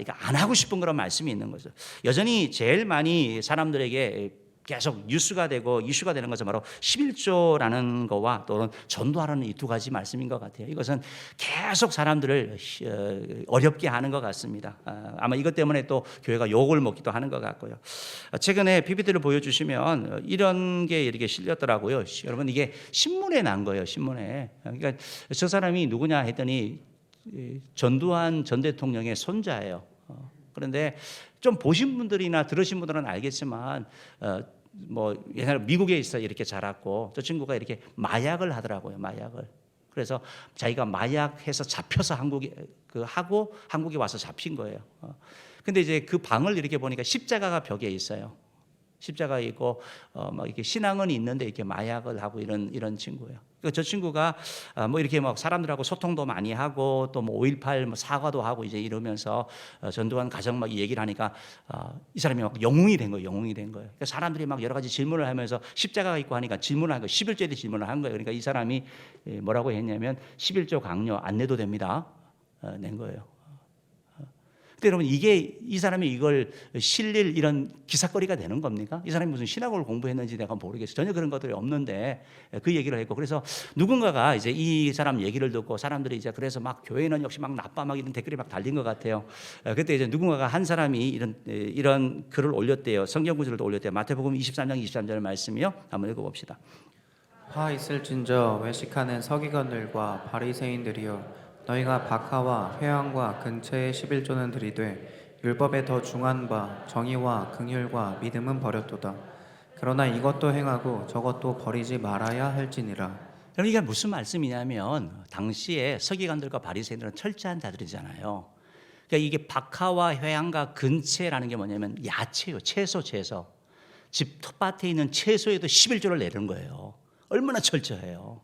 이거 안 하고 싶은 그런 말씀이 있는 거죠. 여전히 제일 많이 사람들에게 계속 뉴스가 되고 이슈가 되는 것은 바로 11조라는 거와 또는 전도하라는 이 두 가지 말씀인 것 같아요. 이것은 계속 사람들을 어렵게 하는 것 같습니다. 아마 이것 때문에 또 교회가 욕을 먹기도 하는 것 같고요. 최근에 PPT를 보여주시면 이런 게 이렇게 실렸더라고요. 여러분, 이게 신문에 난 거예요. 신문에. 그러니까 저 사람이 누구냐 했더니 전두환 전 대통령의 손자예요. 그런데 좀 보신 분들이나 들으신 분들은 알겠지만 뭐 옛날 미국에 있어 이렇게 자랐고, 저 친구가 이렇게 마약을 하더라고요. 마약을. 그래서 자기가 마약해서 잡혀서 한국에 와서 잡힌 거예요. 근데 이제 그 방을 이렇게 보니까 십자가가 벽에 있어요. 십자가 있고 막 이렇게 신앙은 있는데 이렇게 마약을 하고 이런 친구예요. 저 친구가 뭐 이렇게 막 사람들하고 소통도 많이 하고 또 뭐 5.18 뭐 사과도 하고 이제 이러면서 전두환 가정 막 얘기를 하니까 이 사람이 막 영웅이 된 거예요. 영웅이 된 거예요. 그러니까 사람들이 막 여러 가지 질문을 하면서 십자가가 있고 하니까 질문을 한 거예요. 11조에 대해 질문을 한 거예요. 그러니까 이 사람이 뭐라고 했냐면 11조 강요 안 내도 됩니다. 낸 거예요. 근데 여러분, 이게 이 사람이 이걸 실릴 이런 기사거리가 되는 겁니까? 이 사람이 무슨 신학을 공부했는지 내가 모르겠어요. 전혀 그런 것들이 없는데 그 얘기를 했고, 그래서 누군가가 이제 이 사람 얘기를 듣고 사람들이 이제 그래서 막 교회는 역시 막 나빠 막 이런 댓글이 막 달린 것 같아요. 그때 이제 누군가가 한 사람이 이런 글을 올렸대요. 성경 구절을 올렸대요. 마태복음 23장 23절 말씀이요. 한번 읽어봅시다. 화 있을진저 외식하는 서기관들과 바리새인들이여, 너희가 박하와 회왕과 근처의 11조는 들이되 율법에 더 중한 바 정의와 긍휼과 믿음은 버렸도다. 그러나 이것도 행하고 저것도 버리지 말아야 할지니라. 여러분 이게 무슨 말씀이냐면 당시에 서기관들과 바리새인들은 철저한 자들이잖아요. 그러니까 이게 박하와 회양과 근채라는 게 뭐냐면 야채요, 채소. 집 텃밭에 있는 채소에도 11조를 내는 거예요. 얼마나 철저해요.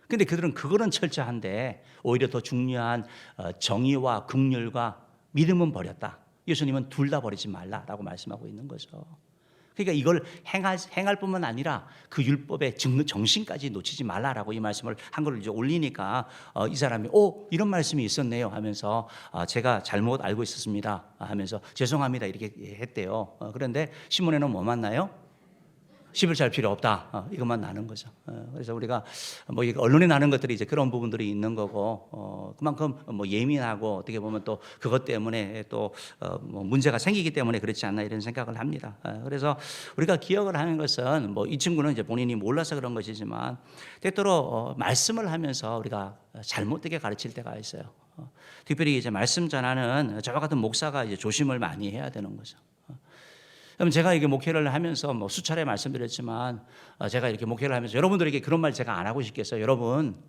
근데 그들은 그거는 철저한데 오히려 더 중요한 정의와 긍휼과 믿음은 버렸다. 예수님은 둘 다 버리지 말라라고 말씀하고 있는 거죠. 그러니까 이걸 행할 뿐만 아니라 그 율법의 정신까지 놓치지 말라라고 이 말씀을 한 걸 이제 올리니까 이 사람이 이런 말씀이 있었네요 하면서 제가 잘못 알고 있었습니다 하면서 죄송합니다 이렇게 했대요. 그런데 신문에는 뭐 맞나요? 11잘 필요 없다. 이것만 나는 거죠. 그래서 우리가 뭐 언론에 나는 것들이 이제 그런 부분들이 있는 거고, 그만큼 뭐 예민하고 어떻게 보면 또 그것 때문에 또 뭐 문제가 생기기 때문에 그렇지 않나 이런 생각을 합니다. 그래서 우리가 기억을 하는 것은 뭐 이 친구는 이제 본인이 몰라서 그런 것이지만 때때로 말씀을 하면서 우리가 잘못되게 가르칠 때가 있어요. 특별히 이제 말씀 전하는 저와 같은 목사가 이제 조심을 많이 해야 되는 거죠. 그럼 제가 이게 목회를 하면서 뭐 수차례 말씀드렸지만 제가 이렇게 목회를 하면서 여러분들에게 그런 말 제가 안 하고 싶겠어요. 여러분,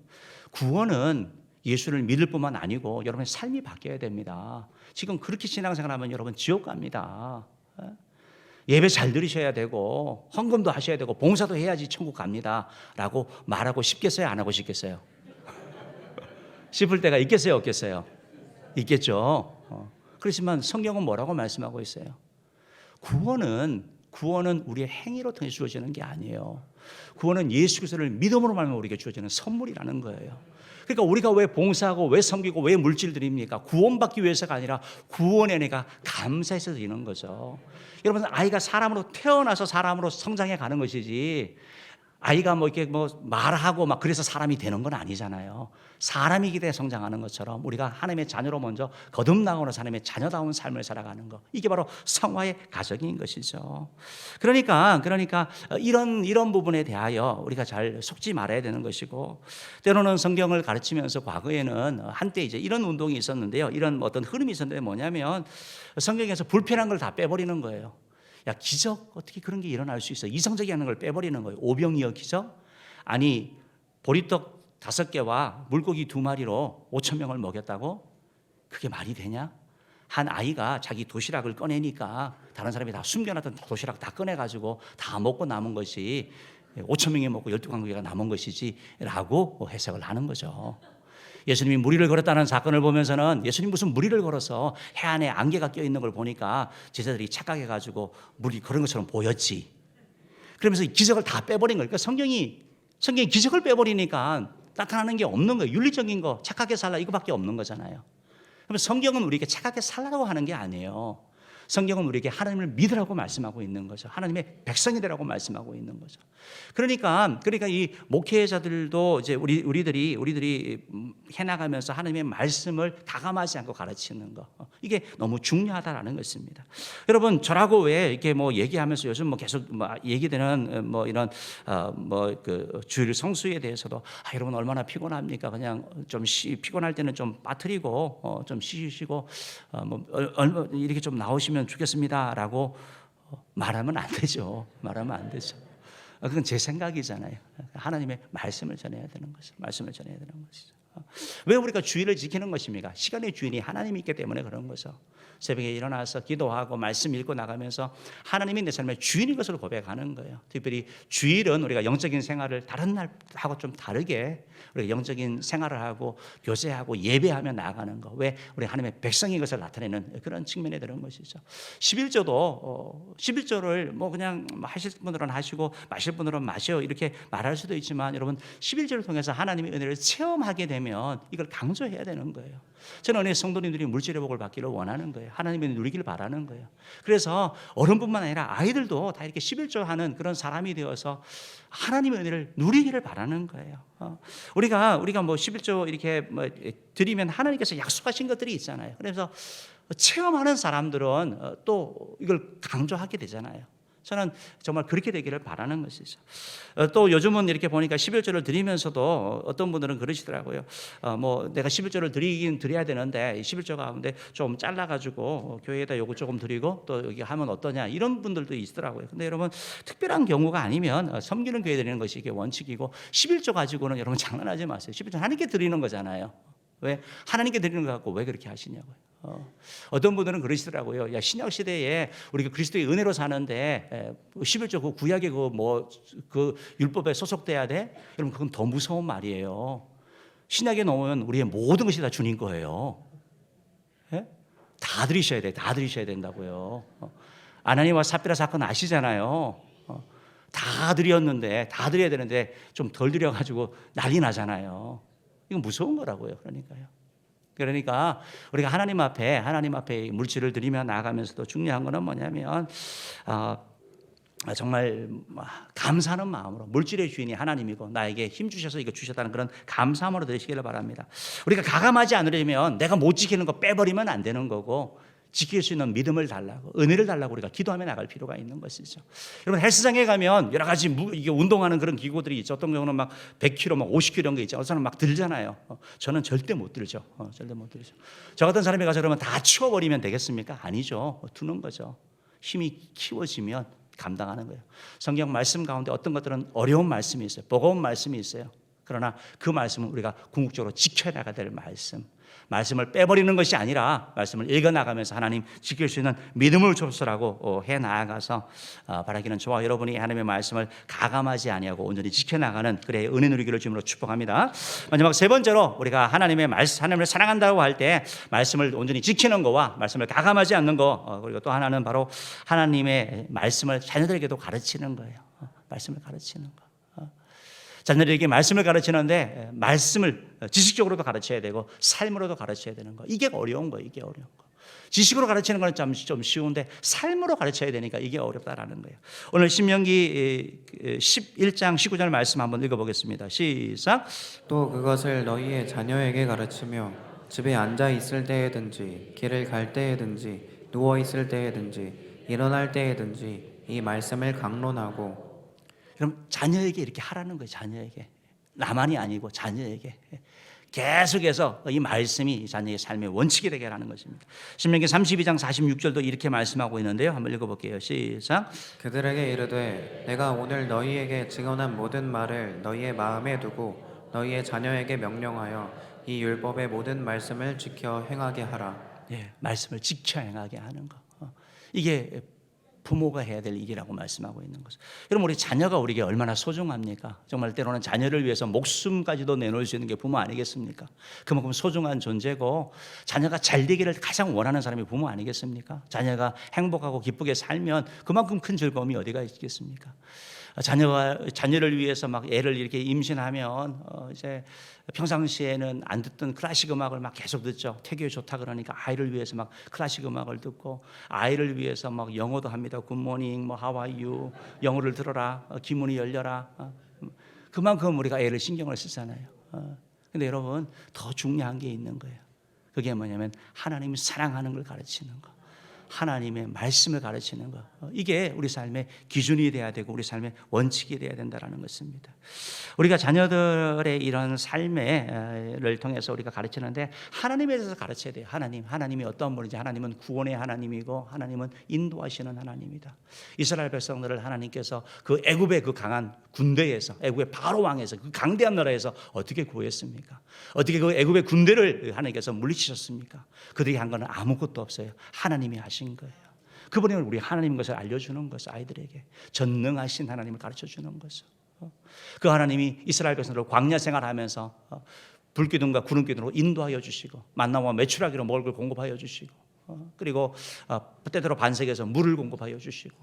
구원은 예수를 믿을 뿐만 아니고 여러분의 삶이 바뀌어야 됩니다. 지금 그렇게 신앙생활하면 여러분 지옥 갑니다. 예배 잘 들으셔야 되고 헌금도 하셔야 되고 봉사도 해야지 천국 갑니다라고 말하고 싶겠어요? 안 하고 싶겠어요? 싶을 때가 있겠어요? 없겠어요? 있겠죠. 그렇지만 성경은 뭐라고 말씀하고 있어요? 구원은 우리의 행위로 통해 주어지는 게 아니에요. 구원은 예수 그리스도를 믿음으로 말하면 우리에게 주어지는 선물이라는 거예요. 그러니까 우리가 왜 봉사하고 왜 섬기고 왜 물질 드립니까? 구원받기 위해서가 아니라 구원의 은혜가 감사해서 드리는 거죠. 여러분, 아이가 사람으로 태어나서 사람으로 성장해 가는 것이지 아이가 뭐 이렇게 뭐 말하고 막 그래서 사람이 되는 건 아니잖아요. 사람이기 때문에 성장하는 것처럼 우리가 하나님의 자녀로 먼저 거듭나거나 하나님의 자녀다운 삶을 살아가는 것, 이게 바로 성화의 가정인 것이죠. 그러니까 이런 부분에 대하여 우리가 잘 속지 말아야 되는 것이고, 때로는 성경을 가르치면서 과거에는 한때 이제 이런 운동이 있었는데요. 이런 어떤 흐름이 있었는데 뭐냐면 성경에서 불편한 걸 다 빼버리는 거예요. 야, 기적 어떻게 그런 게 일어날 수 있어? 이성적인 걸 빼버리는 거예요. 오병이어 기적? 아니, 보리떡 5개와 물고기 2마리로 5,000명을 먹였다고? 그게 말이 되냐? 한 아이가 자기 도시락을 꺼내니까 다른 사람이 다 숨겨놨던 도시락 다 꺼내가지고 다 먹고 남은 것이 5,000명이 먹고 12관계가 남은 것이지 라고 해석을 하는 거죠. 예수님이 무리를 걸었다는 사건을 보면서는 예수님 무슨 무리를 걸어서 해안에 안개가 껴있는 걸 보니까 제자들이 착각해가지고 무리 걸은 것처럼 보였지. 그러면서 기적을 다 빼버린 거예요. 그러니까 성경이 기적을 빼버리니까 나타나는 게 없는 거예요. 윤리적인 거, 착하게 살라 이거밖에 없는 거잖아요. 그러면 성경은 우리에게 착하게 살라고 하는 게 아니에요. 성경은 우리에게 하나님을 믿으라고 말씀하고 있는 거죠. 하나님의 백성이 되라고 말씀하고 있는 거죠. 그러니까 이 목회자들도 이제 우리들이 해나가면서 하나님의 말씀을 가감하지 않고 가르치는 거, 이게 너무 중요하다라는 것입니다. 여러분, 저라고 왜 이렇게 뭐 얘기하면서 요즘 뭐 계속 뭐 얘기되는 뭐 이런 그 주일 성수에 대해서도 여러분 얼마나 피곤합니까? 그냥 좀 피곤할 때는 좀 빠뜨리고 좀 쉬시고 뭐 이렇게 좀 나오시면 좋겠습니다.라고 말하면 안 되죠. 그건 제 생각이잖아요. 하나님의 말씀을 전해야 되는 거죠. 왜 우리가 주일을 지키는 것입니까? 시간의 주인이 하나님이 있기 때문에 그런 거죠. 새벽에 일어나서 기도하고 말씀 읽고 나가면서 하나님이 내 삶의 주인인 것을 고백하는 거예요. 특별히 주일은 우리가 영적인 생활을 다른 날하고 좀 다르게 우리가 영적인 생활을 하고 교제하고 예배하며 나아가는 거. 왜? 우리 하나님의 백성인 것을 나타내는 그런 측면에 들은 것이죠. 11조를 뭐 그냥 하실 분들은 하시고 마실 분들은 마셔 이렇게 말할 수도 있지만, 여러분 11조를 통해서 하나님의 은혜를 체험하게 되면 이걸 강조해야 되는 거예요. 저는 은혜 성도님들이 물질의 복을 받기를 원하는 거예요. 하나님의 누리기를 바라는 거예요. 그래서 어른뿐만 아니라 아이들도 다 이렇게 11조 하는 그런 사람이 되어서 하나님의 은혜를 누리기를 바라는 거예요. 우리가 뭐 11조 이렇게 뭐 드리면 하나님께서 약속하신 것들이 있잖아요. 그래서 체험하는 사람들은 또 이걸 강조하게 되잖아요. 저는 정말 그렇게 되기를 바라는 것이죠. 또 요즘은 이렇게 보니까 11조를 드리면서도 어떤 분들은 그러시더라고요. 뭐 내가 11조를 드리긴 드려야 되는데 11조 가운데 좀 잘라가지고 교회에다 요거 조금 드리고 또 여기 하면 어떠냐 이런 분들도 있더라고요. 근데 여러분 특별한 경우가 아니면 섬기는 교회 드리는 것이 이게 원칙이고 11조 가지고는 여러분 장난하지 마세요. 11조 하나님께 드리는 거잖아요. 왜 하나님께 드리는 거 갖고 왜 그렇게 하시냐고요. 어떤 분들은 그러시더라고요. 야, 신약 시대에 우리가 그리스도의 은혜로 사는데 11조 그 구약의 그 율법에 소속돼야 돼? 여러분 그건 더 무서운 말이에요. 신약에 놓으면 우리의 모든 것이 다 주님 거예요. 예? 다 드리셔야 돼. 다 드리셔야 된다고요. 아나니와 삽비라 사건 아시잖아요. 다 드렸는데 다 드려야 되는데 좀 덜 드려가지고 난리 나잖아요. 이건 무서운 거라고요. 그러니까 우리가 하나님 앞에 물질을 드리며 나아가면서도 중요한 거는 뭐냐면 정말 감사하는 마음으로 물질의 주인이 하나님이고 나에게 힘 주셔서 이거 주셨다는 그런 감사함으로 드리시기를 바랍니다. 우리가 가감하지 않으려면 내가 못 지키는 거 빼버리면 안 되는 거고 지킬 수 있는 믿음을 달라고 은혜를 달라고 우리가 기도하며 나갈 필요가 있는 것이죠. 여러분 헬스장에 가면 여러 가지 이게 운동하는 그런 기구들이 있죠. 어떤 경우는 막 100kg, 막 50kg 이런 게 있죠. 어떤 사람은 막 들잖아요. 저는 절대 못 들죠. 절대 못 들죠. 저 같은 사람이 가서 그러면 다 치워버리면 되겠습니까? 아니죠. 두는 거죠. 힘이 키워지면 감당하는 거예요. 성경 말씀 가운데 어떤 것들은 어려운 말씀이 있어요. 버거운 말씀이 있어요. 그러나 그 말씀은 우리가 궁극적으로 지켜나가야 될 말씀을 빼버리는 것이 아니라 말씀을 읽어나가면서 하나님 지킬 수 있는 믿음을 줬으라고 해나가서 바라기는 저와 여러분이 하나님의 말씀을 가감하지 아니하고 온전히 지켜나가는 그래 은혜 누리기를 주님으로 축복합니다. 마지막 세 번째로 우리가 하나님의 말씀, 하나님을 사랑한다고 할 때 말씀을 온전히 지키는 거와 말씀을 가감하지 않는 거, 그리고 또 하나는 바로 하나님의 말씀을 자녀들에게도 가르치는 거예요. 말씀을 가르치는 거. 자녀들에게 말씀을 가르치는데 말씀을 지식적으로도 가르쳐야 되고 삶으로도 가르쳐야 되는 거. 이게 어려운 거예요. 이게 어려운 거. 지식으로 가르치는 건 좀 쉬운데 삶으로 가르쳐야 되니까 이게 어렵다라는 거예요. 오늘 신명기 11장 19절 말씀 한번 읽어보겠습니다. 시작. 또 그것을 너희의 자녀에게 가르치며 집에 앉아 있을 때에든지 길을 갈 때에든지 누워 있을 때에든지 일어날 때에든지 이 말씀을 강론하고. 그럼 자녀에게 이렇게 하라는 거예요. 자녀에게. 나만이 아니고 자녀에게. 계속해서 이 말씀이 자녀의 삶의 원칙이 되게 하라는 것입니다. 신명기 32장 46절도 이렇게 말씀하고 있는데요. 한번 읽어볼게요. 시작. 그들에게 이르되 내가 오늘 너희에게 증언한 모든 말을 너희의 마음에 두고 너희의 자녀에게 명령하여 이 율법의 모든 말씀을 지켜 행하게 하라. 예, 말씀을 지켜 행하게 하는 거. 이게 부모가 해야 될 일이라고 말씀하고 있는 것을. 여러분 우리 자녀가 우리에게 얼마나 소중합니까? 정말 때로는 자녀를 위해서 목숨까지도 내놓을 수 있는 게 부모 아니겠습니까? 그만큼 소중한 존재고 자녀가 잘 되기를 가장 원하는 사람이 부모 아니겠습니까? 자녀가 행복하고 기쁘게 살면 그만큼 큰 즐거움이 어디가 있겠습니까? 자녀를 위해서 막 애를 이렇게 임신하면 이제 평상시에는 안 듣던 클래식 음악을 막 계속 듣죠. 태교에 좋다 그러니까 아이를 위해서 막 클래식 음악을 듣고 아이를 위해서 막 영어도 합니다. 굿모닝, 뭐 하와이유, 영어를 들어라, 기문이 열려라. 그만큼 우리가 애를 신경을 쓰잖아요. 근데 여러분 더 중요한 게 있는 거예요. 그게 뭐냐면 하나님을 사랑하는 걸 가르치는 거. 하나님의 말씀을 가르치는 것. 이게 우리 삶의 기준이 돼야 되고 우리 삶의 원칙이 돼야 된다는 것입니다. 우리가 자녀들의 이런 삶을 통해서 우리가 가르치는데 하나님에 대해서 가르쳐야 돼요. 하나님이 어떤 분인지. 하나님은 구원의 하나님이고 하나님은 인도하시는 하나님이다. 이스라엘 백성들을 하나님께서 그 애굽의 그 강한 군대에서, 애굽의 바로 왕에서, 그 강대한 나라에서 어떻게 구했습니까? 어떻게 그 애굽의 군대를 하나님께서 물리치셨습니까? 그들이 한 거는 아무것도 없어요. 하나님이 하신 거예요. 그분이 우리 하나님 것을 알려주는 것을 아이들에게 전능하신 하나님을 가르쳐주는 것을. 그 하나님이 이스라엘 백성들을 광야 생활하면서 불기둥과 구름기둥으로 인도하여 주시고 만나와 메추라기로 먹을 걸 공급하여 주시고 그리고 때때로 반석에서 물을 공급하여 주시고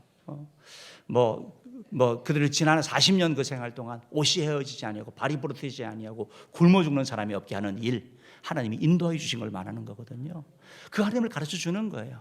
그들을 지난 40년 그 생활 동안 옷이 헤어지지 아니하고 발이 부러뜨리지 아니하고 굶어 죽는 사람이 없게 하는 일 하나님이 인도하여 주신 걸 말하는 거거든요. 그 하나님을 가르쳐 주는 거예요.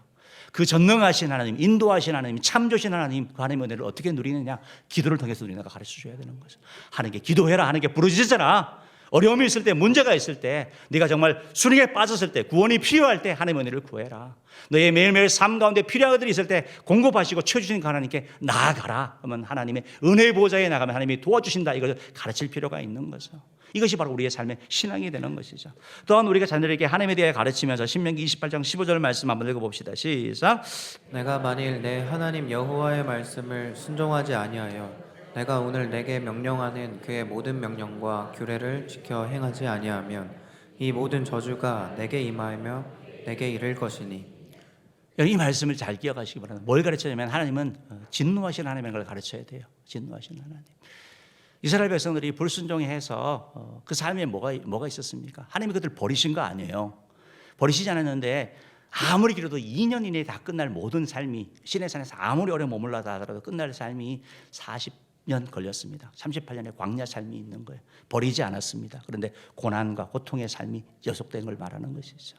그 전능하신 하나님, 인도하신 하나님, 참조신 하나님, 그 하나님의 은혜를 어떻게 누리느냐? 기도를 통해서 누리나가 가르쳐 줘야 되는 거죠. 하나님께 기도해라, 하나님께 부르짖어라. 어려움이 있을 때, 문제가 있을 때, 네가 정말 수능에 빠졌을 때, 구원이 필요할 때 하나님의 은혜를 구해라. 너의 매일매일 삶 가운데 필요한 것들이 있을 때 공급하시고 채워주신 하나님께 나아가라. 그러면 하나님의 은혜의 보좌에 나가면 하나님이 도와주신다. 이걸 가르칠 필요가 있는 거죠. 이것이 바로 우리의 삶의 신앙이 되는 것이죠. 또한 우리가 자녀들에게 하나님에 대해 가르치면서 신명기 28장 15절 말씀 한번 읽어봅시다. 시작. 내가 만일 내 하나님 여호와의 말씀을 순종하지 아니하여 내가 오늘 내게 명령하는 그의 모든 명령과 규례를 지켜 행하지 아니하면 이 모든 저주가 내게 임하며 내게 이를 것이니. 이 말씀을 잘 기억하시기 바랍니다. 뭘 가르쳐냐면 하나님은 진노하신 하나님인 걸 가르쳐야 돼요. 진노하신 하나님. 이스라엘 백성들이 불순종해서 그 삶에 뭐가 있었습니까? 하나님이 그들을 버리신 거 아니에요. 버리시지 않았는데 아무리 길어도 2년 이내에 다 끝날 모든 삶이, 시내산에서 아무리 오래 머물러다 하더라도 끝날 삶이 40년 걸렸습니다. 38년의 광야 삶이 있는 거예요. 버리지 않았습니다. 그런데 고난과 고통의 삶이 계속된 걸 말하는 것이죠.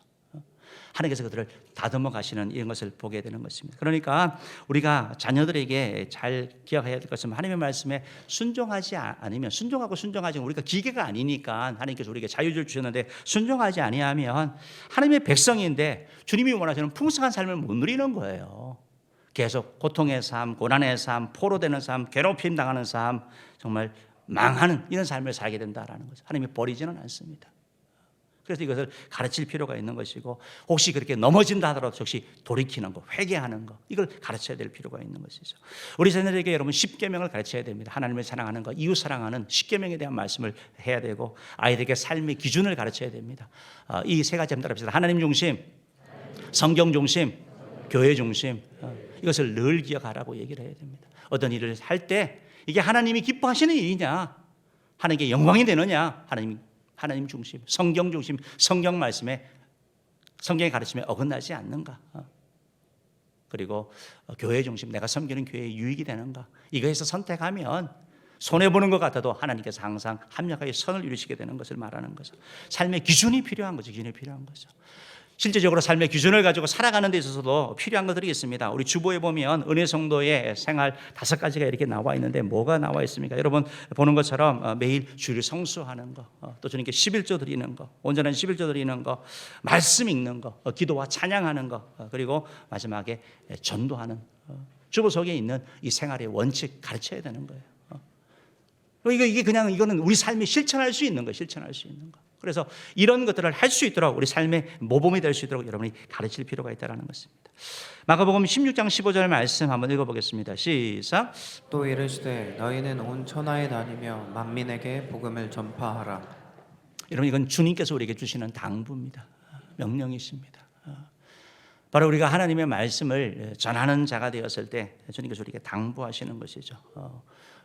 하나님께서 그들을 다듬어 가시는 이런 것을 보게 되는 것입니다. 그러니까 우리가 자녀들에게 잘 기억해야 될 것은 하나님의 말씀에 순종하지 않으면, 순종하고 순종하지 우리가 기계가 아니니까 하나님께서 우리에게 자유를 주셨는데 순종하지 아니하면 하나님의 백성인데 주님이 원하시는 풍성한 삶을 못 누리는 거예요. 계속 고통의 삶, 고난의 삶, 포로되는 삶, 괴롭힘 당하는 삶, 정말 망하는 이런 삶을 살게 된다라는 거죠. 하나님이 버리지는 않습니다. 그래서 이것을 가르칠 필요가 있는 것이고, 혹시 그렇게 넘어진다 하더라도 역시 돌이키는 거, 회개하는 거, 이걸 가르쳐야 될 필요가 있는 것이죠. 우리 자녀들에게 여러분 10계명을 가르쳐야 됩니다. 하나님을 사랑하는 것, 이웃 사랑하는 10계명에 대한 말씀을 해야 되고, 아이들에게 삶의 기준을 가르쳐야 됩니다. 이 세 가지 한번 따라합시다. 하나님 중심, 성경 중심, 교회 중심, 이것을 늘 기억하라고 얘기를 해야 됩니다. 어떤 일을 할 때 이게 하나님이 기뻐하시는 일이냐, 하나님께 영광이 되느냐, 하나님 중심, 성경 중심, 성경 말씀에, 성경의 가르침에 어긋나지 않는가, 그리고 교회 중심, 내가 섬기는 교회에 유익이 되는가, 이거에서 선택하면 손해보는 것 같아도 하나님께서 항상 합력하게 선을 이루시게 되는 것을 말하는 거죠. 삶의 기준이 필요한 거죠. 기준이 필요한 거죠. 실제적으로 삶의 기준을 가지고 살아가는 데 있어서도 필요한 것들이 있습니다. 우리 주보에 보면 은혜 성도의 생활 5가지가 이렇게 나와 있는데 뭐가 나와 있습니까? 여러분 보는 것처럼 매일 주를 성수하는 거, 또 주님께 11조 드리는 거, 온전한 11조 드리는 거, 말씀 읽는 거, 기도와 찬양하는 거, 그리고 마지막에 전도하는, 주보 속에 있는 이 생활의 원칙 가르쳐야 되는 거예요. 이게 그냥 이거는 우리 삶에 실천할 수 있는 거, 실천할 수 있는 거. 그래서 이런 것들을 할 수 있도록 우리 삶의 모범이 될 수 있도록 여러분이 가르칠 필요가 있다는 것입니다. 마가복음 16장 15절 말씀 한번 읽어보겠습니다. 시작. 또 이르시되 너희는 온 천하에 다니며 만민에게 복음을 전파하라. 여러분 이건 주님께서 우리에게 주시는 당부입니다. 명령이십니다. 바로 우리가 하나님의 말씀을 전하는 자가 되었을 때 주님께서 우리에게 당부하시는 것이죠.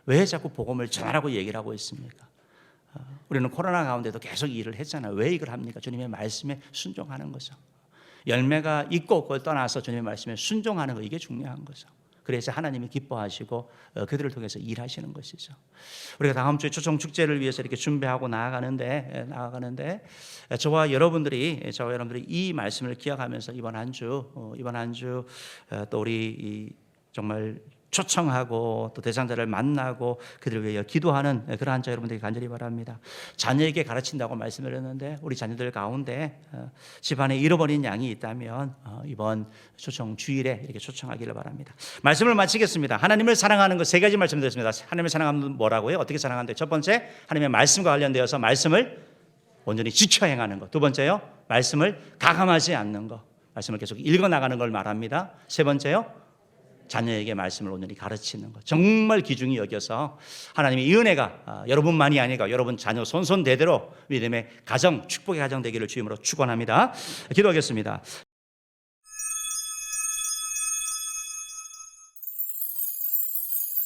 왜 자꾸 복음을 전하라고 얘기를 하고 있습니까? 우리는 코로나 가운데도 계속 일을 했잖아요. 왜 이걸 합니까? 주님의 말씀에 순종하는 거죠. 열매가 있고 없고를 떠나서 주님의 말씀에 순종하는 거, 이게 중요한 거죠. 그래서 하나님이 기뻐하시고 그들을 통해서 일하시는 것이죠. 우리가 다음 주에 초청 축제를 위해서 이렇게 준비하고 나아가는데 저와 여러분들이 이 말씀을 기억하면서 이번 한 주 또 우리 정말 초청하고 또 대상자를 만나고 그들을 위해 기도하는 그러한 자 여러분들이 간절히 바랍니다. 자녀에게 가르친다고 말씀을 했는데 우리 자녀들 가운데 집안에 잃어버린 양이 있다면 이번 초청 주일에 이렇게 초청하기를 바랍니다. 말씀을 마치겠습니다. 하나님을 사랑하는 것 3가지 말씀드렸습니다. 하나님을 사랑하는 뭐라고요? 어떻게 사랑하는데? 첫 번째, 하나님의 말씀과 관련되어서 말씀을 온전히 지켜 행하는 것. 두 번째요, 말씀을 가감하지 않는 것. 말씀을 계속 읽어나가는 걸 말합니다. 세 번째요, 자녀에게 말씀을 온전히 가르치는 것. 정말 귀중히 여겨서 하나님의 이 은혜가 여러분만이 아니라 여러분 자녀 손손대대로 믿음의 가정, 축복의 가정 되기를 주임으로 축원합니다. 기도하겠습니다.